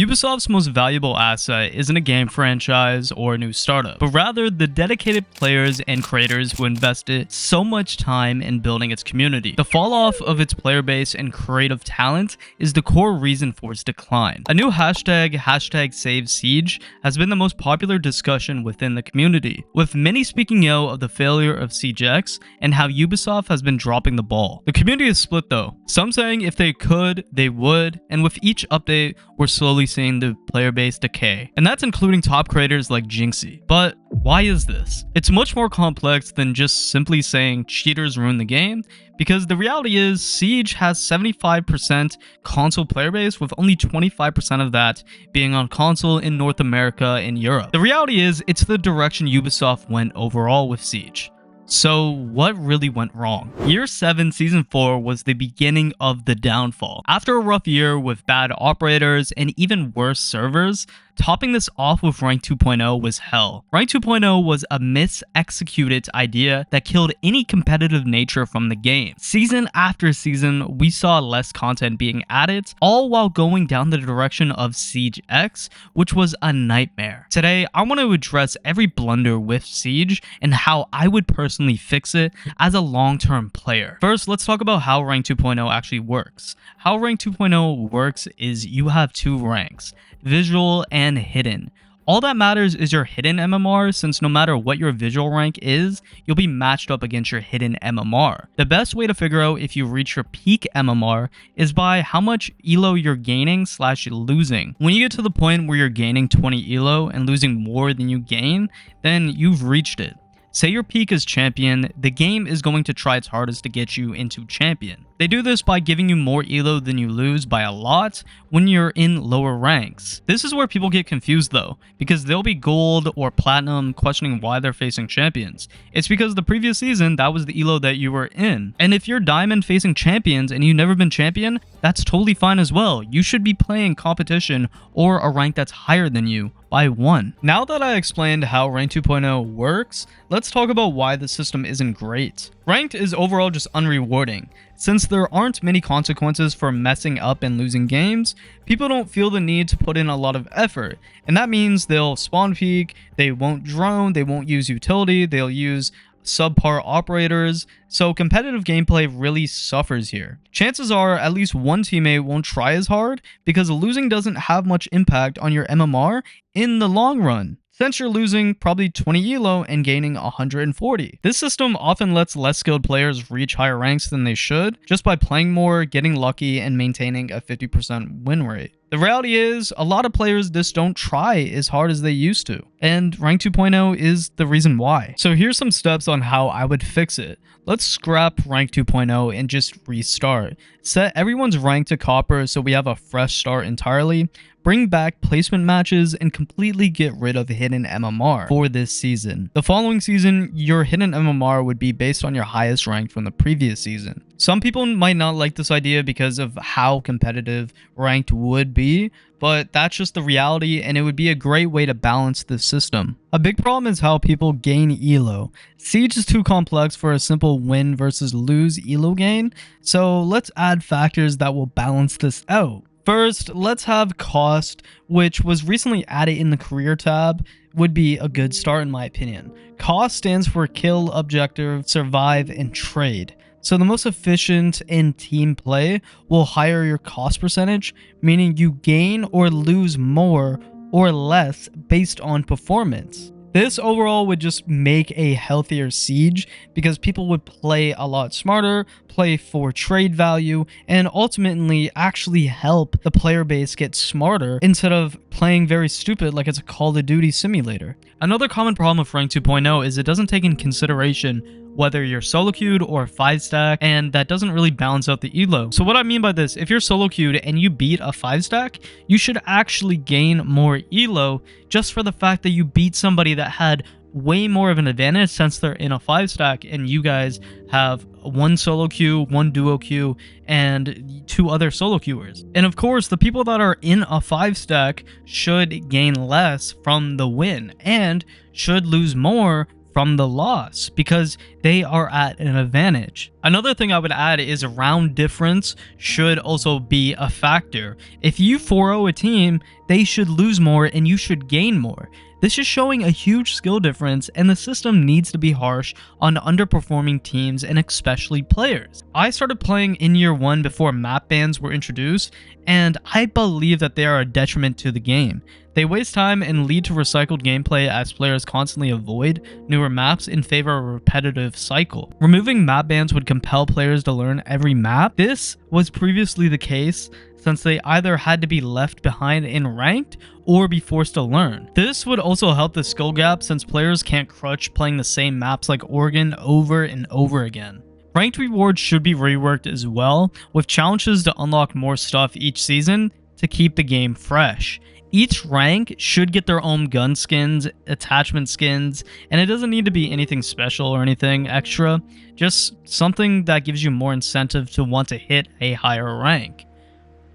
Ubisoft's most valuable asset isn't a game franchise or a new startup, but rather the dedicated players and creators who invested so much time in building its community. The fall off of its player base and creative talent is the core reason for its decline. A new hashtag #SAVESIEGE has been the most popular discussion within the community, with many speaking ill of the failure of Siege X and how Ubisoft has been dropping the ball. The community is split though, some saying if they could, they would, and with each update, we're slowly seeing the player base decay. And that's including top creators like Jynxzi. But why is this? It's much more complex than just simply saying cheaters ruin the game, because the reality is Siege has 75% console player base, with only 25% of that being on console in North America and Europe. The reality is it's the direction Ubisoft went overall with Siege. So what really went wrong? Year 7 Season 4 was the beginning of the downfall. After a rough year with bad operators and even worse servers, topping this off with Rank 2.0 was hell. Rank 2.0 was a mis-executed idea that killed any competitive nature from the game. Season after season, we saw less content being added, all while going down the direction of Siege X, which was a nightmare. Today, I want to address every blunder with Siege and how I would personally fix it as a long-term player. First, let's talk about how Rank 2.0 actually works. How Rank 2.0 works is you have two ranks, visual and hidden. All that matters is your hidden MMR, since no matter what your visual rank is, you'll be matched up against your hidden MMR. The best way to figure out if you reach your peak MMR is by how much elo you're gaining / losing. When you get to the point where you're gaining 20 elo and losing more than you gain, then you've reached it. Say your peak is champion, the game is going to try its hardest to get you into champion. They do this by giving you more elo than you lose by a lot when you're in lower ranks. This is where people get confused though, because they'll be gold or platinum questioning why they're facing champions. It's because the previous season, that was the elo that you were in. And if you're diamond facing champions and you've never been champion, that's totally fine as well. You should be playing competition or a rank that's higher than you by 1. Now that I explained how Rank 2.0 works, let's talk about why the system isn't great. Ranked is overall just unrewarding. Since there aren't many consequences for messing up and losing games, people don't feel the need to put in a lot of effort. And that means they'll spawn peek, they won't drone, they won't use utility, they'll use subpar operators, so competitive gameplay really suffers here. Chances are at least one teammate won't try as hard because losing doesn't have much impact on your MMR in the long run, since you're losing probably 20 elo and gaining 140. This system often lets less skilled players reach higher ranks than they should just by playing more, getting lucky, and maintaining a 50% win rate. The reality is, a lot of players just don't try as hard as they used to, and Rank 2.0 is the reason why. So here's some steps on how I would fix it. Let's scrap Rank 2.0 and just restart. Set everyone's rank to copper so we have a fresh start entirely. Bring back placement matches and completely get rid of hidden MMR for this season. The following season, your hidden MMR would be based on your highest rank from the previous season. Some people might not like this idea because of how competitive ranked would be, but that's just the reality, and it would be a great way to balance this system. A big problem is how people gain elo. Siege is too complex for a simple win versus lose elo gain, so let's add factors that will balance this out. First, let's have cost, which was recently added in the career tab, would be a good start in my opinion. Cost stands for kill, objective, survive, and trade. So the most efficient in team play will higher your cost percentage, meaning you gain or lose more or less based on performance. This overall would just make a healthier Siege because people would play a lot smarter, play for trade value, and ultimately actually help the player base get smarter instead of playing very stupid like it's a Call of Duty simulator. Another common problem with Rank 2.0 is it doesn't take in consideration whether you're solo queued or 5-stack, and that doesn't really balance out the elo. So what I mean by this, if you're solo queued and you beat a 5-stack, you should actually gain more elo just for the fact that you beat somebody that had way more of an advantage since they're in a 5-stack and you guys have one solo queue, one duo queue, and 2 other solo queuers. And of course, the people that are in a 5-stack should gain less from the win and should lose more from the loss because they are at an advantage. Another thing I would add is round difference should also be a factor. If you 4-0 a team, they should lose more and you should gain more. This is showing a huge skill difference, and the system needs to be harsh on underperforming teams and especially players. I started playing in year 1 before map bans were introduced, and I believe that they are a detriment to the game. They waste time and lead to recycled gameplay as players constantly avoid newer maps in favor of a repetitive cycle. Removing map bans would compel players to learn every map. This was previously the case since they either had to be left behind in ranked or be forced to learn. This would also help the skill gap since players can't crutch playing the same maps like Oregon over and over again. Ranked rewards should be reworked as well, with challenges to unlock more stuff each season to keep the game fresh. Each rank should get their own gun skins, attachment skins, and it doesn't need to be anything special or anything extra, just something that gives you more incentive to want to hit a higher rank.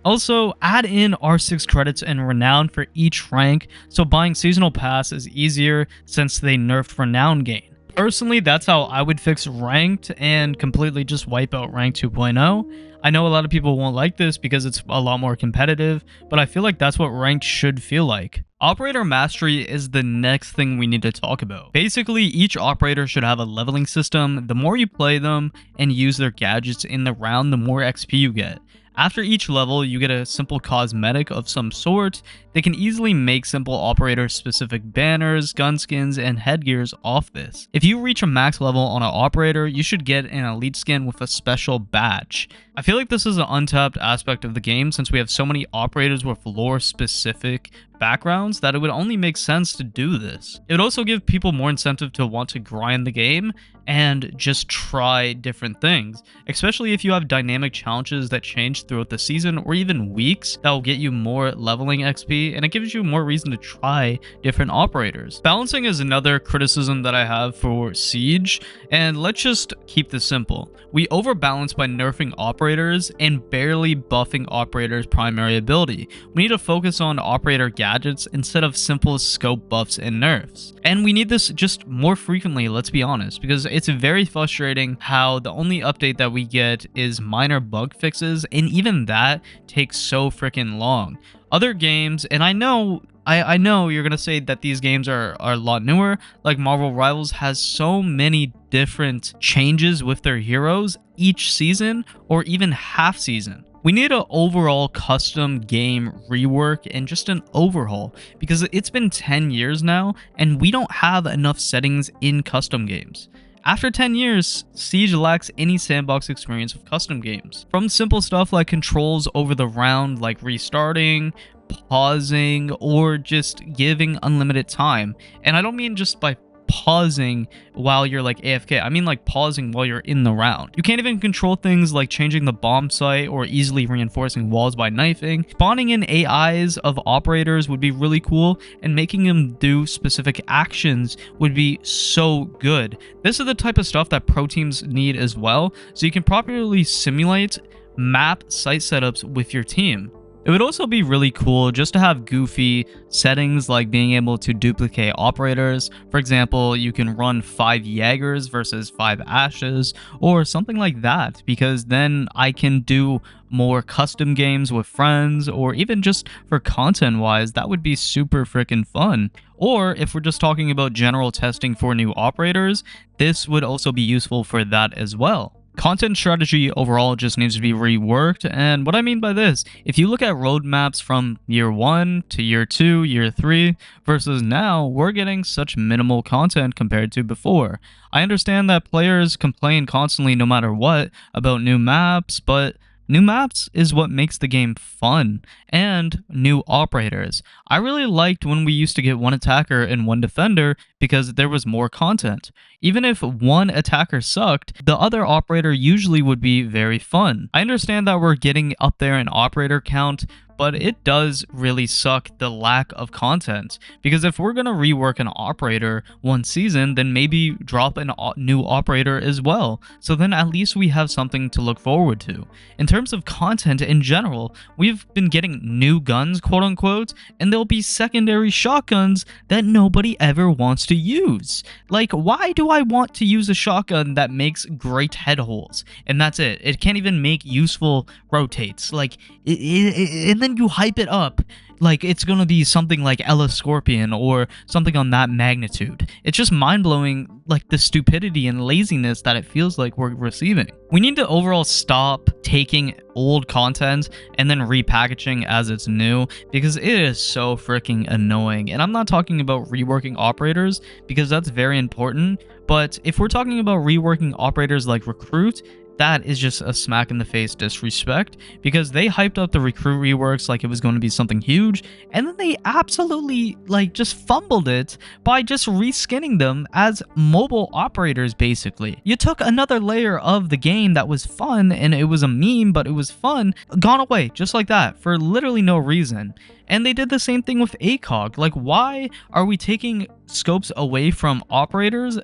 Also, add in R6 credits and Renown for each rank, so buying Seasonal Pass is easier since they nerfed Renown gain. Personally, that's how I would fix Ranked and completely just wipe out Rank 2.0. I know a lot of people won't like this because it's a lot more competitive, but I feel like that's what Ranked should feel like. Operator Mastery is the next thing we need to talk about. Basically, each operator should have a leveling system. The more you play them and use their gadgets in the round, the more XP you get. After each level, you get a simple cosmetic of some sort. They can easily make simple operator-specific banners, gun skins, and headgears off this. If you reach a max level on an operator, you should get an elite skin with a special badge. I feel like this is an untapped aspect of the game since we have so many operators with lore-specific backgrounds that it would only make sense to do this. It would also give people more incentive to want to grind the game and just try different things, especially if you have dynamic challenges that change throughout the season or even weeks that will get you more leveling XP, and it gives you more reason to try different operators. Balancing is another criticism that I have for Siege, and let's just keep this simple. We overbalance by nerfing operators and barely buffing operators' primary ability. We need to focus on operator gadgets instead of simple scope buffs and nerfs. And we need this just more frequently, let's be honest, because it's very frustrating how the only update that we get is minor bug fixes, and even that takes so freaking long. Other games, and I know you're gonna say that these games are a lot newer, like Marvel Rivals has so many different changes with their heroes each season or even half season. We need an overall custom game rework and just an overhaul, because it's been 10 years now and we don't have enough settings in custom games. After 10 years, Siege lacks any sandbox experience with custom games. From simple stuff like controls over the round, like restarting, pausing, or just giving unlimited time. And I don't mean just by pausing while you're like AFK, I mean like pausing while you're in the round. You can't even control things like changing the bomb site or easily reinforcing walls by knifing. Spawning in AIs of operators would be really cool, and making them do specific actions would be so good. This is the type of stuff that pro teams need as well, so you can properly simulate map site setups with your team. It would also be really cool just to have goofy settings like being able to duplicate operators. For example, you can run 5 Jaegers versus 5 Ashes or something like that, because then I can do more custom games with friends, or even just for content wise, that would be super freaking fun. Or if we're just talking about general testing for new operators, this would also be useful for that as well. Content strategy overall just needs to be reworked, and what I mean by this, if you look at roadmaps from year 1 to year 2, year 3, versus now, we're getting such minimal content compared to before. I understand that players complain constantly no matter what about new maps, but new maps is what makes the game fun, and new operators. I really liked when we used to get one attacker and one defender because there was more content. Even if one attacker sucked, the other operator usually would be very fun. I understand that we're getting up there in operator count, but it does really suck the lack of content. Because if we're gonna rework an operator one season, then maybe drop a new operator as well. So then at least we have something to look forward to. In terms of content in general, we've been getting new guns, quote unquote, and there'll be secondary shotguns that nobody ever wants to use. Like, why do I want to use a shotgun that makes great head holes? And that's it. It can't even make useful rotates. Like, and then you hype it up like it's gonna be something like Ella Scorpion or something on that magnitude. It's just mind-blowing, like the stupidity and laziness that it feels like we're receiving. We need to overall stop taking old content and then repackaging as it's new, because it is so freaking annoying. And I'm not talking about reworking operators, because that's very important, but if we're talking about reworking operators like Recruit, that is just a smack in the face disrespect, because they hyped up the Recruit reworks like it was going to be something huge, and then they absolutely like just fumbled it by just reskinning them as mobile operators. Basically, you took another layer of the game that was fun, and it was a meme, but it was fun, gone away just like that for literally no reason. And they did the same thing with ACOG. Like, why are we taking scopes away from operators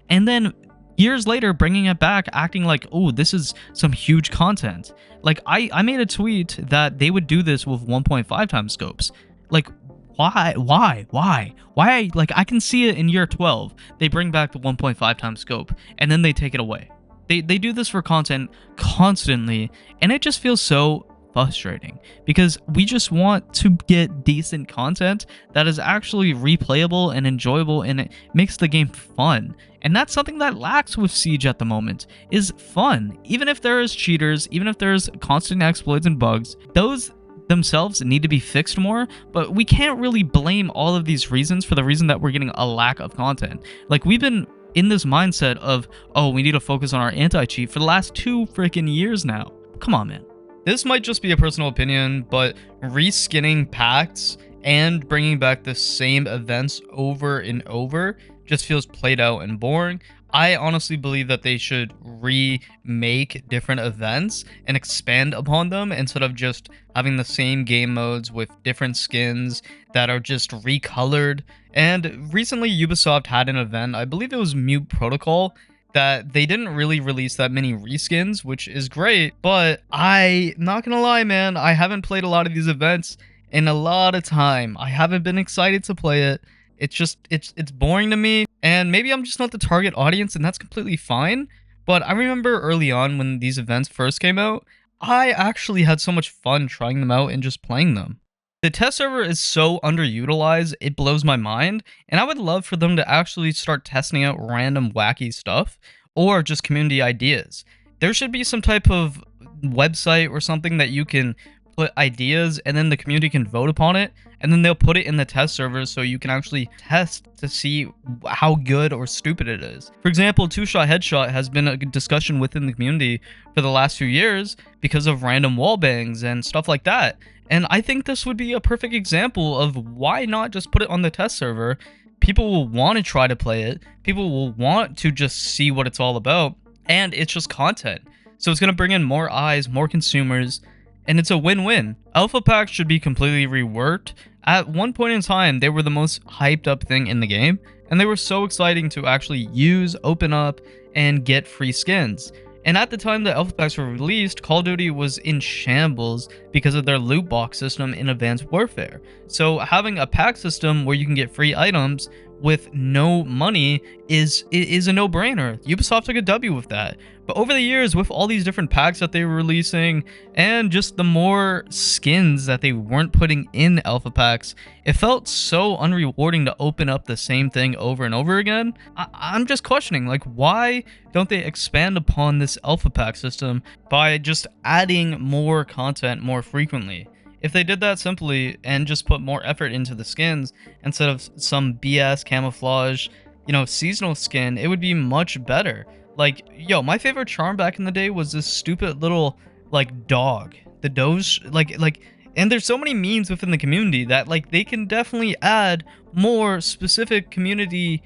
and then years later bringing it back, acting like, oh, this is some huge content? Like, I made a tweet that they would do this with 1.5 times scopes. Like, why? Like, I can see it in year 12. They bring back the 1.5 times scope and then they take it away. They do this for content constantly, and it just feels so frustrating, because we just want to get decent content that is actually replayable and enjoyable, and it makes the game fun. And that's something that lacks with Siege at the moment, is fun. Even if there is cheaters, even if there's constant exploits and bugs, those themselves need to be fixed more, but we can't really blame all of these reasons for the reason that we're getting a lack of content. Like, we've been in this mindset of, oh, we need to focus on our anti-cheat for the last 2 freaking years now. Come on, man. This might just be a personal opinion, but reskinning packs and bringing back the same events over and over just feels played out and boring. I honestly believe that they should remake different events and expand upon them, instead of just having the same game modes with different skins that are just recolored. And recently Ubisoft had an event, I believe it was Mute Protocol, that they didn't really release that many reskins, which is great, but I'm not gonna lie, man, I haven't played a lot of these events in a lot of time. I haven't been excited to play it. It's just, it's boring to me, and maybe I'm just not the target audience, and that's completely fine. But I remember early on when these events first came out, I actually had so much fun trying them out and just playing them. The test server is so underutilized, it blows my mind, and I would love for them to actually start testing out random wacky stuff, or just community ideas. There should be some type of website or something that you can put ideas, and then the community can vote upon it, and then they'll put it in the test server so you can actually test to see how good or stupid it is. For example, two-shot headshot has been a discussion within the community for the last few years because of random wall bangs and stuff like that. And I think this would be a perfect example of why not just put it on the test server. People will want to try to play it. People will want to just see what it's all about. And it's just content. So it's going to bring in more eyes, more consumers, and it's a win-win. Alpha packs should be completely reworked. At one point in time, they were the most hyped up thing in the game, and they were so exciting to actually use, open up, and get free skins. And at the time the Alpha packs were released, Call of Duty was in shambles because of their loot box system in Advanced Warfare. So having a pack system where you can get free items with no money is a no-brainer. Ubisoft took a W with that. But over the years, with all these different packs that they were releasing, and just the more skins that they weren't putting in alpha packs, it felt so unrewarding to open up the same thing over and over again. I'm just questioning, like, why don't they expand upon this alpha pack system by just adding more content more frequently? If they did that simply and just put more effort into the skins instead of some BS camouflage, you know, seasonal skin, it would be much better. Like, yo, my favorite charm back in the day was this stupid little, like, dog. The Doge, like, and there's so many memes within the community that, like, they can definitely add more specific community,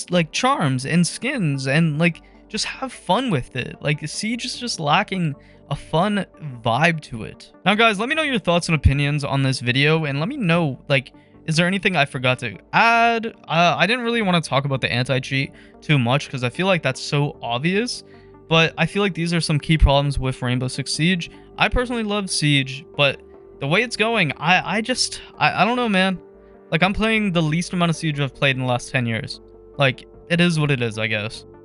like, charms and skins and, like, just have fun with it. Like, Siege is just lacking a fun vibe to it. Now, guys, let me know your thoughts and opinions on this video, and let me know, like, is there anything I forgot to add? I didn't really want to talk about the anti-cheat too much because I feel like that's so obvious, but I feel like these are some key problems with Rainbow Six Siege. I personally love Siege, but the way it's going, I don't know, man. Like, I'm playing the least amount of Siege I've played in the last 10 years. Like, it is what it is, I guess.